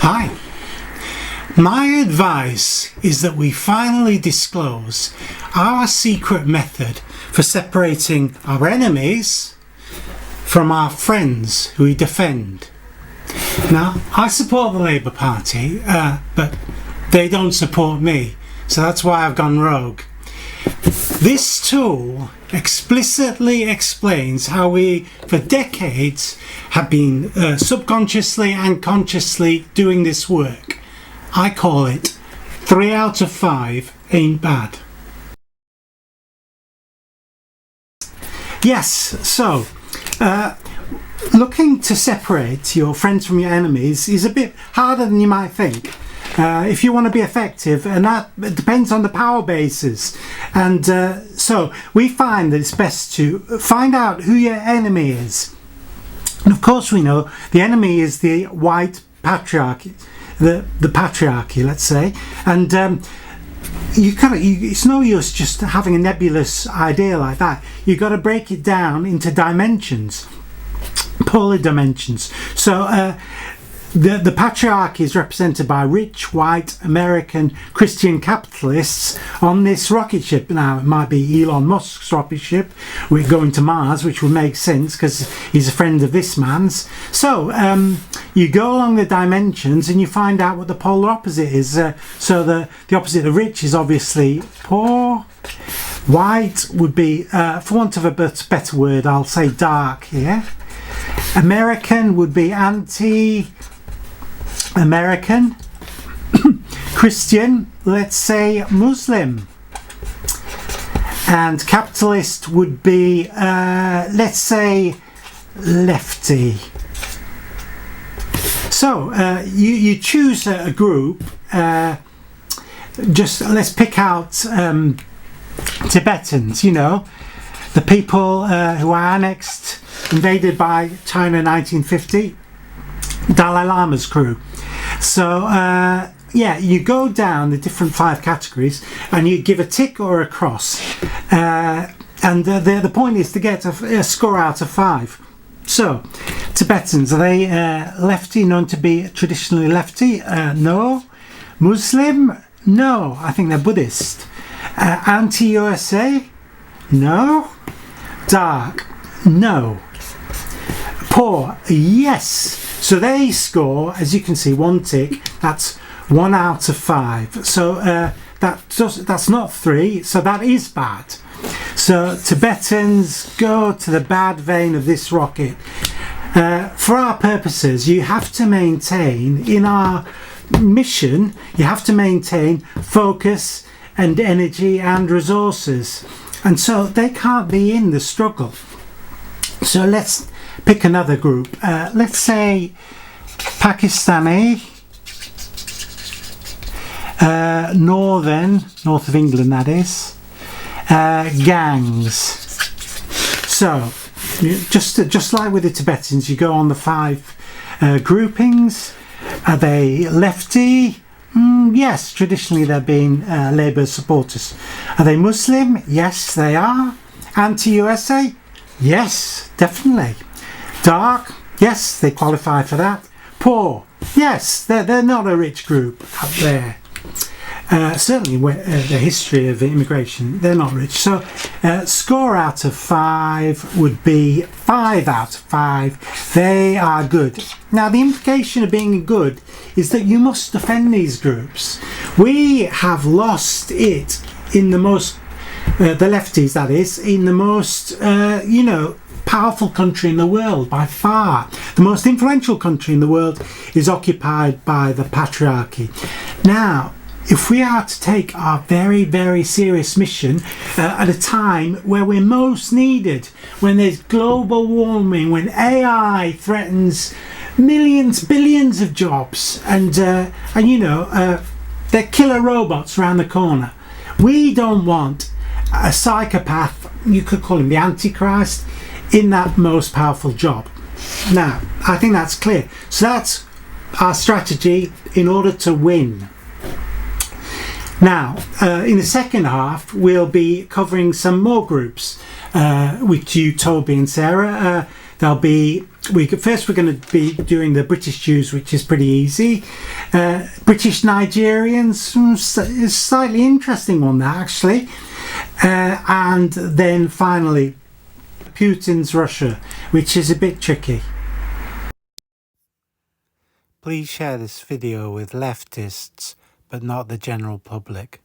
Hi. My advice is that we finally disclose our secret method for separating our enemies from our friends who we defend. Now, I support the Labour Party, but they don't support me, so that's why I've gone rogue. This tool explicitly explains how we, for decades, have been subconsciously and consciously doing this work. I call it 3 out of 5 ain't bad. Yes, so looking to separate your friends from your enemies is a bit harder than you might think. If you want to be effective, and that depends on the power bases, and so we find that it's best to find out who your enemy is. And of course we know the enemy is the white patriarchy, the patriarchy, let's say, and it's no use just having a nebulous idea like that. You've got to break it down into dimensions, polar dimensions. So the patriarchy is represented by rich, white, American, Christian capitalists on this rocket ship. Now, it might be Elon Musk's rocket ship. We're going to Mars, which would make sense because he's a friend of this man's. So you go along the dimensions and you find out what the polar opposite is. So the opposite of rich is obviously poor. White would be, for want of a better word, I'll say dark here. American would be anti-American. Christian, let's say Muslim. And capitalist would be, let's say, lefty. So you choose a group. Just let's pick out Tibetans, you know, the people who are annexed, invaded by China in 1950, Dalai Lama's crew. So yeah, you go down the different 5 categories and you give a tick or a cross, and the point is to get a score out of 5. So Tibetans, are they lefty, known to be traditionally lefty? No. Muslim? No, I think they're Buddhist. Anti-USA? No. Dark? No. Poor? Yes. So they score, as you can see, 1 tick. That's 1 out of 5. So that's not 3. So that is bad. So Tibetans go to the bad vein of this rocket. For our purposes, you have to maintain, in our mission, you have to maintain focus and energy and resources. And so they can't be in the struggle. So let's pick another group. Let's say Pakistani, north of England, that is, gangs. So just like with the Tibetans, you go on the 5 groupings. Are they lefty? Yes, traditionally they've been Labour supporters. Are they Muslim? Yes, they are. Anti-USA? Yes, definitely. Dark? Yes, they qualify for that. Poor? Yes, they're not a rich group up there. Certainly the history of immigration, they're not rich. So score out of 5 would be 5 out of 5. They are good. Now the implication of being good is that you must defend these groups. We have lost it in the most, the lefties that is, in the most, powerful country in the world by far. The most influential country in the world is occupied by the patriarchy. Now, if we are to take our very, very serious mission at a time where we're most needed, when there's global warming, when AI threatens millions, billions of jobs, and they're killer robots around the corner, we don't want a psychopath, you could call him the Antichrist, in that most powerful job. Now, I think that's clear. So that's our strategy in order to win. Now, in the second half, we'll be covering some more groups with you, Toby and Sarah. There'll be first we're going to be doing the British Jews, which is pretty easy. British Nigerians is a slightly interesting one, that actually. And then finally Putin's Russia, which is a bit tricky. Please share this video with leftists, but not the general public.